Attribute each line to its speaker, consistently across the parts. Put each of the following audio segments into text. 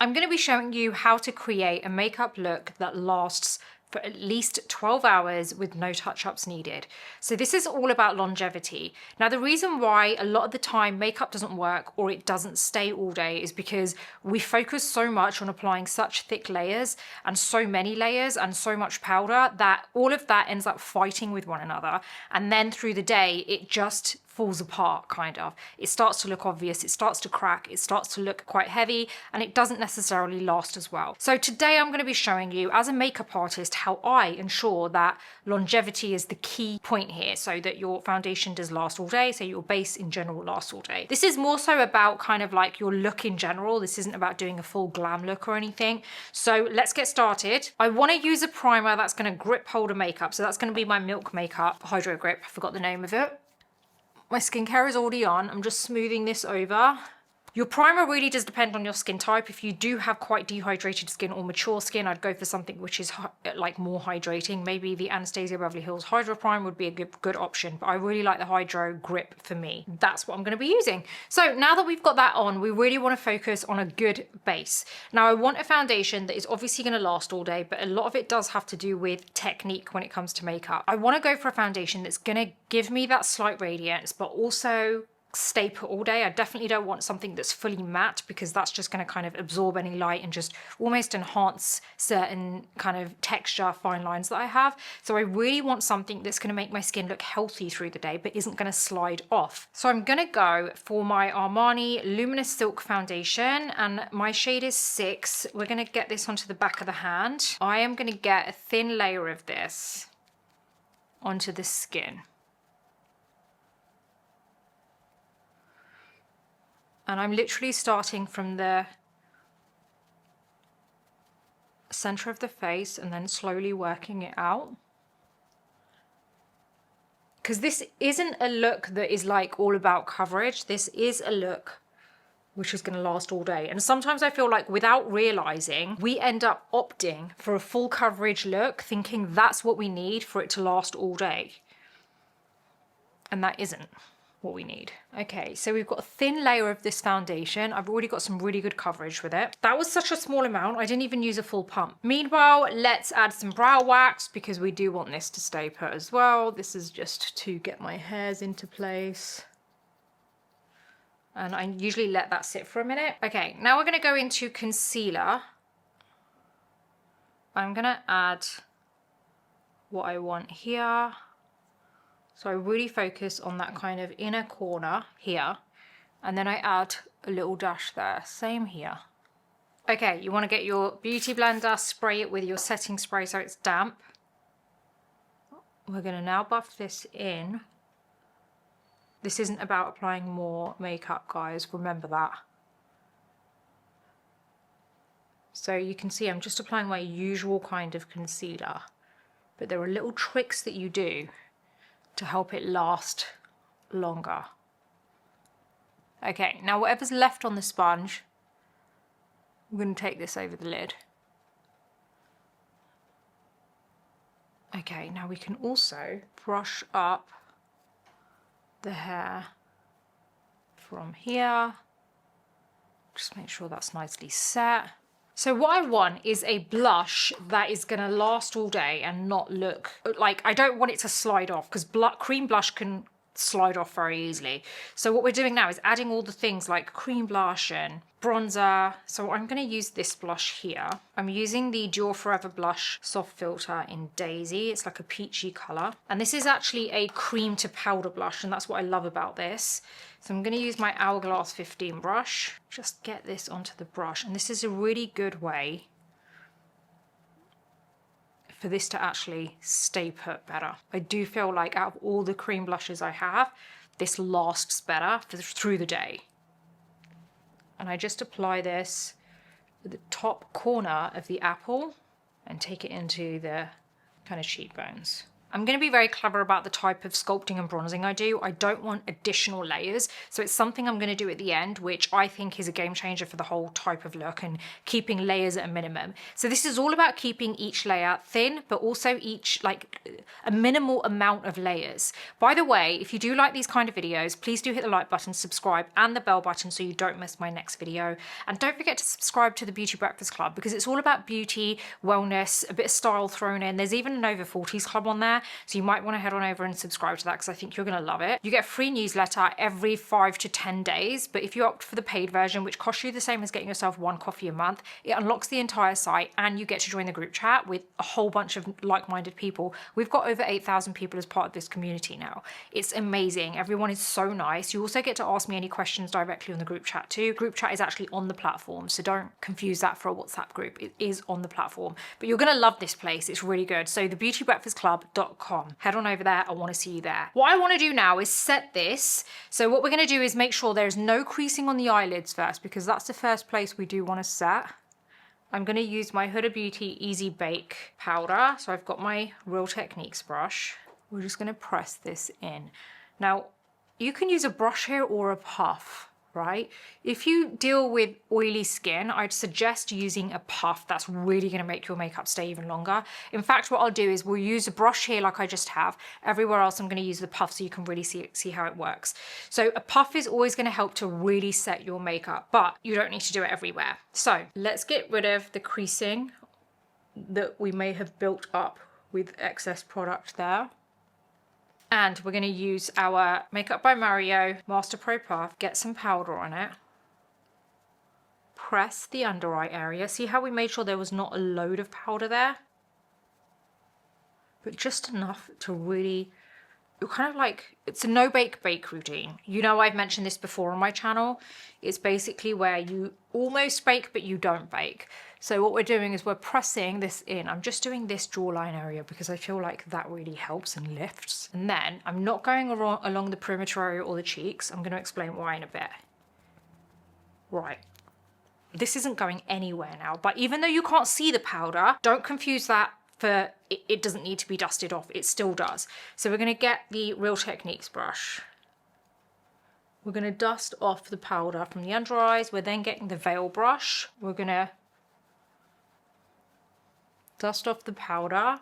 Speaker 1: I'm going to be showing you how to create a makeup look that lasts for at least 12 hours with no touch-ups needed. So this is all about longevity. Now, the reason why a lot of the time makeup doesn't work or it doesn't stay all day is because we focus so much on applying such thick layers and so many layers and so much powder that all of that ends up fighting with one another. And then through the day, it just falls apart, kind of. It starts to look obvious, it starts to crack, it starts to look quite heavy, and it doesn't necessarily last as well. So today I'm going to be showing you, as a makeup artist, how I ensure that longevity is the key point here, so that your foundation does last all day, so your base in general lasts all day. This is more so about kind of like your look in general. This isn't about doing a full glam look or anything. So let's get started. I want to use a primer that's going to grip holder makeup. So that's going to be my Milk Makeup Hydro Grip. I forgot the name of it. My skincare is already on. I'm just smoothing this over. Your primer really does depend on your skin type. If you do have quite dehydrated skin or mature skin, I'd go for something which is like more hydrating. Maybe the Anastasia Beverly Hills Hydro Prime would be a good option, but I really like the Hydro Grip for me. That's what I'm going to be using. So now that we've got that on, we really want to focus on a good base. Now, I want a foundation that is obviously going to last all day, but a lot of it does have to do with technique when it comes to makeup. I want to go for a foundation that's going to give me that slight radiance, but also stay put all day. I definitely don't want something that's fully matte, because that's just going to kind of absorb any light and just almost enhance certain kind of texture fine lines that I have. So I really want something that's going to make my skin look healthy through the day but isn't going to slide off. So I'm going to go for my Armani Luminous Silk Foundation, and my shade is 6. We're going to get this onto the back of the hand. I am going to get a thin layer of this onto the skin. And I'm literally starting from the center of the face and then slowly working it out. Because this isn't a look that is like all about coverage. This is a look which is going to last all day. And sometimes I feel like without realizing, we end up opting for a full coverage look, thinking that's what we need for it to last all day. And that isn't what we need. Okay, so we've got a thin layer of this foundation. I've already got some really good coverage with it. That was such a small amount, I didn't even use a full pump. Meanwhile, let's add some brow wax, because we do want this to stay put as well. This is just to get my hairs into place. And I usually let that sit for a minute. Okay, now we're going to go into concealer. I'm going to add what I want here. So I really focus on that kind of inner corner here, and then I add a little dash there, same here. Okay, you want to get your beauty blender, spray it with your setting spray so it's damp. We're going to now buff this in. This isn't about applying more makeup, guys, remember that. So you can see I'm just applying my usual kind of concealer, but there are little tricks that you do to help it last longer. Okay, now whatever's left on the sponge, I'm going to take this over the lid. Okay, now we can also brush up the hair from here. Just make sure that's nicely set. So what I want is a blush that is going to last all day and not look like, I don't want it to slide off, because cream blush can slide off very easily. So what we're doing now is adding all the things like cream blush and bronzer. So I'm going to use this blush here. I'm using the Dior Forever Blush Soft Filter in Daisy. It's like a peachy colour. And this is actually a cream to powder blush, and that's what I love about this. So I'm going to use my Hourglass 15 brush. Just get this onto the brush. And this is a really good way for this to actually stay put better. I do feel like out of all the cream blushes I have, this lasts better through the day. And I just apply this at the top corner of the apple and take it into the kind of cheekbones. I'm going to be very clever about the type of sculpting and bronzing I do. I don't want additional layers. So it's something I'm going to do at the end, which I think is a game changer for the whole type of look and keeping layers at a minimum. So this is all about keeping each layer thin, but also each like a minimal amount of layers. By the way, if you do like these kind of videos, please do hit the like button, subscribe and the bell button so you don't miss my next video. And don't forget to subscribe to the Beauty Breakfast Club because it's all about beauty, wellness, a bit of style thrown in. There's even an over 40s club on there. So you might want to head on over and subscribe to that because I think you're going to love it. You get a free newsletter every 5 to 10 days, but if you opt for the paid version, which costs you the same as getting yourself one coffee a month, it unlocks the entire site and you get to join the group chat with a whole bunch of like-minded people. We've got over 8,000 people as part of this community now. It's amazing. Everyone is so nice. You also get to ask me any questions directly on the group chat too. Group chat is actually on the platform, so don't confuse that for a WhatsApp group. It is on the platform, but you're going to love this place. It's really good. So thebeautybreakfastclub.com. Head on over there. I want to see you there. What I want to do now is set this. So what we're going to do is make sure there's no creasing on the eyelids first, because that's the first place we do want to set. I'm going to use my Huda Beauty Easy Bake powder. So I've got my Real Techniques brush. We're just going to press this in. Now, you can use a brush here or a puff, right? If you deal with oily skin, I'd suggest using a puff. That's really going to make your makeup stay even longer. In fact, what I'll do is we'll use a brush here like I just have. Everywhere else I'm going to use the puff so you can really see how it works. So a puff is always going to help to really set your makeup, but you don't need to do it everywhere. So let's get rid of the creasing that we may have built up with excess product there. And we're going to use our Makeup by Mario Master Pro Puff, get some powder on it, press the under eye area. See how we made sure there was not a load of powder there? But just enough to really, you're kind of like, it's a no-bake bake routine. You know, I've mentioned this before on my channel. It's basically where you almost bake, but you don't bake. So what we're doing is we're pressing this in. I'm just doing this jawline area because I feel like that really helps and lifts. And then I'm not going along the perimeter area or the cheeks. I'm going to explain why in a bit. Right. This isn't going anywhere now, but even though you can't see the powder, don't confuse that for it doesn't need to be dusted off. It still does. So we're going to get the Real Techniques brush. We're going to dust off the powder from the under eyes. We're then getting the veil brush. We're going to dust off the powder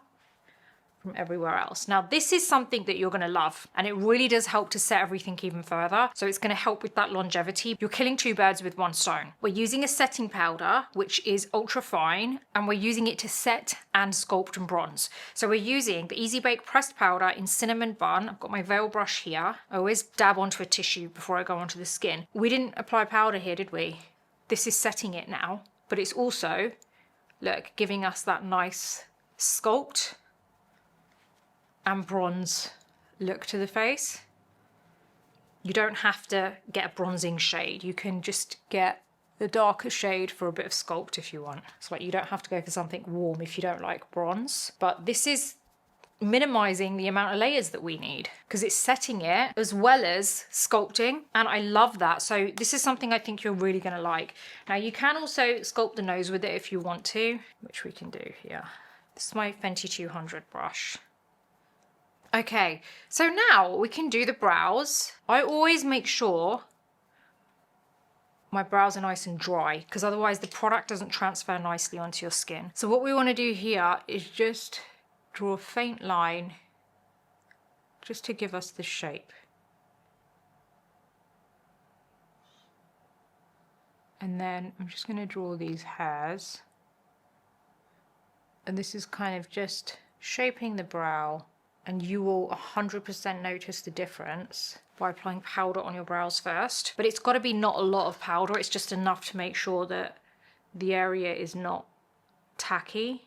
Speaker 1: from everywhere else. Now this is something that you're going to love and it really does help to set everything even further. So it's going to help with that longevity. You're killing two birds with one stone. We're using a setting powder, which is ultra fine, and we're using it to set and sculpt and bronze. So we're using the Easy Bake pressed powder in Cinnamon Bun. I've got my veil brush here. I always dab onto a tissue before I go onto the skin. We didn't apply powder here, did we? This is setting it now, but it's also, look, giving us that nice sculpt and bronze look to the face. You don't have to get a bronzing shade. You can just get the darker shade for a bit of sculpt if you want. It's like you don't have to go for something warm if you don't like bronze. But this is minimizing the amount of layers that we need because it's setting it as well as sculpting, and I love that. So this is something I think you're really going to like. Now you can also sculpt the nose with it if you want to, which we can do here. This is my Fenty 200 brush. Okay, so now we can do the brows. I always make sure my brows are nice and dry because otherwise the product doesn't transfer nicely onto your skin. So what we want to do here is just draw a faint line just to give us the shape. And then I'm just going to draw these hairs. And this is kind of just shaping the brow. And you will 100% notice the difference by applying powder on your brows first. But it's got to be not a lot of powder. It's just enough to make sure that the area is not tacky.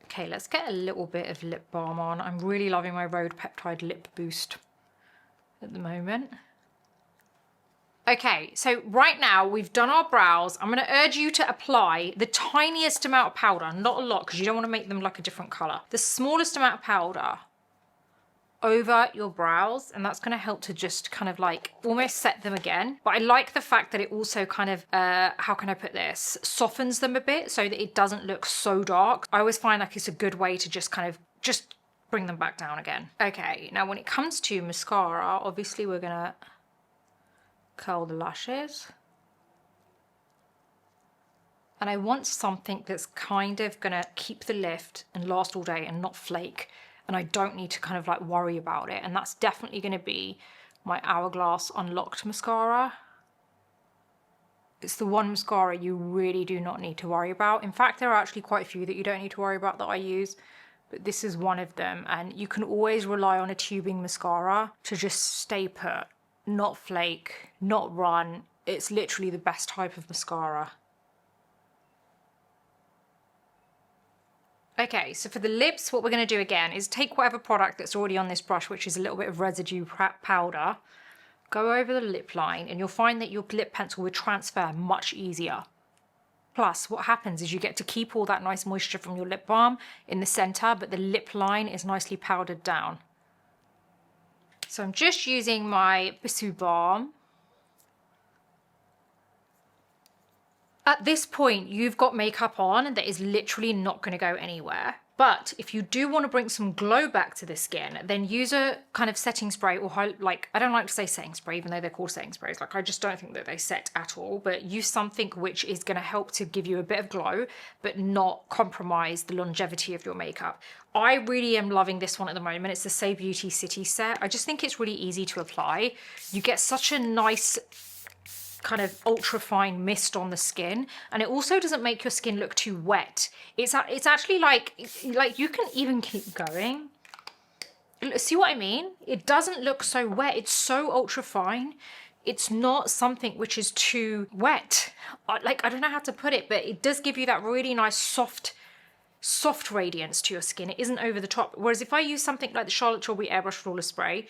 Speaker 1: Okay, let's get a little bit of lip balm on. I'm really loving my Rhode Peptide Lip Boost at the moment. Okay, so right now we've done our brows. I'm going to urge you to apply the tiniest amount of powder, not a lot because you don't want to make them like a different colour. The smallest amount of powder over your brows, and that's going to help to just kind of like almost set them again. But I like the fact that it also kind of, how can I put this, softens them a bit so that it doesn't look so dark. I always find like it's a good way to just kind of just bring them back down again. Okay, now when it comes to mascara, obviously we're going to curl the lashes. And I want something that's kind of gonna keep the lift and last all day and not flake. And I don't need to kind of like worry about it. And that's definitely gonna be my Hourglass Unlocked mascara. It's the one mascara you really do not need to worry about. In fact, there are actually quite a few that you don't need to worry about that I use, but this is one of them. And you can always rely on a tubing mascara to just stay put, not flake, not run. It's literally the best type of mascara. Okay, so for the lips, what we're going to do again is take whatever product that's already on this brush, which is a little bit of residue powder, go over the lip line, and you'll find that your lip pencil will transfer much easier. Plus, what happens is you get to keep all that nice moisture from your lip balm in the center, but the lip line is nicely powdered down. So I'm just using my Bissou Balm. At this point, you've got makeup on that is literally not going to go anywhere. But if you do want to bring some glow back to the skin, then use a kind of setting spray, or like, I don't like to say setting spray, even though they're called setting sprays. Like, I just don't think that they set at all, but use something which is going to help to give you a bit of glow, but not compromise the longevity of your makeup. I really am loving this one at the moment. It's the Say Beauty City set. I just think it's really easy to apply. You get such a nice kind of ultra fine mist on the skin, and it also doesn't make your skin look too wet. It's actually like you can even keep going. See what I mean? It doesn't look so wet. It's so ultra fine. It's not something which is too wet. Like, I don't know how to put it, but it does give you that really nice soft radiance to your skin. It isn't over the top. Whereas if I use something like the Charlotte Tilbury Airbrush Flawless Spray,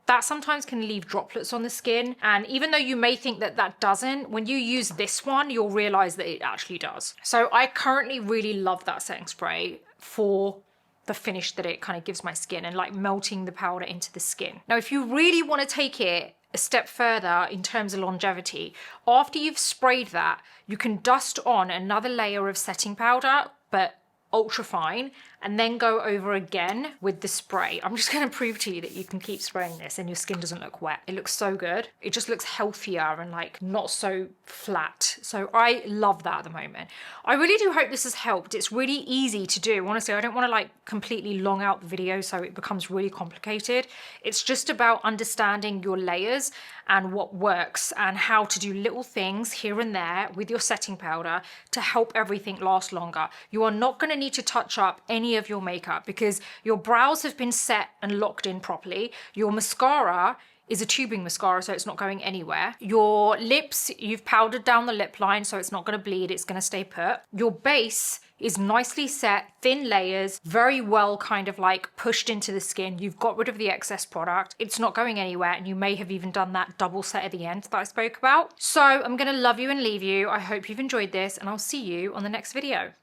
Speaker 1: that sometimes can leave droplets on the skin. And even though you may think that that doesn't, when you use this one, you'll realize that it actually does. So I currently really love that setting spray for the finish that it kind of gives my skin and like melting the powder into the skin. Now, if you really want to take it a step further in terms of longevity, after you've sprayed that, you can dust on another layer of setting powder, but ultra fine, and then go over again with the spray. I'm just going to prove to you that you can keep spraying this and your skin doesn't look wet. It looks so good. It just looks healthier and like not so flat. So I love that at the moment. I really do hope this has helped. It's really easy to do. Honestly, I don't want to like completely long out the video so it becomes really complicated. It's just about understanding your layers and what works and how to do little things here and there with your setting powder to help everything last longer. You are not going to need to touch up any of your makeup because your brows have been set and locked in properly. Your mascara is a tubing mascara, so it's not going anywhere. Your lips, you've powdered down the lip line, so it's not going to bleed, it's going to stay put. Your base is nicely set, thin layers, very well kind of like pushed into the skin. You've got rid of the excess product. It's not going anywhere, and you may have even done that double set at the end that I spoke about. So I'm going to love you and leave you. I hope you've enjoyed this, and I'll see you on the next video.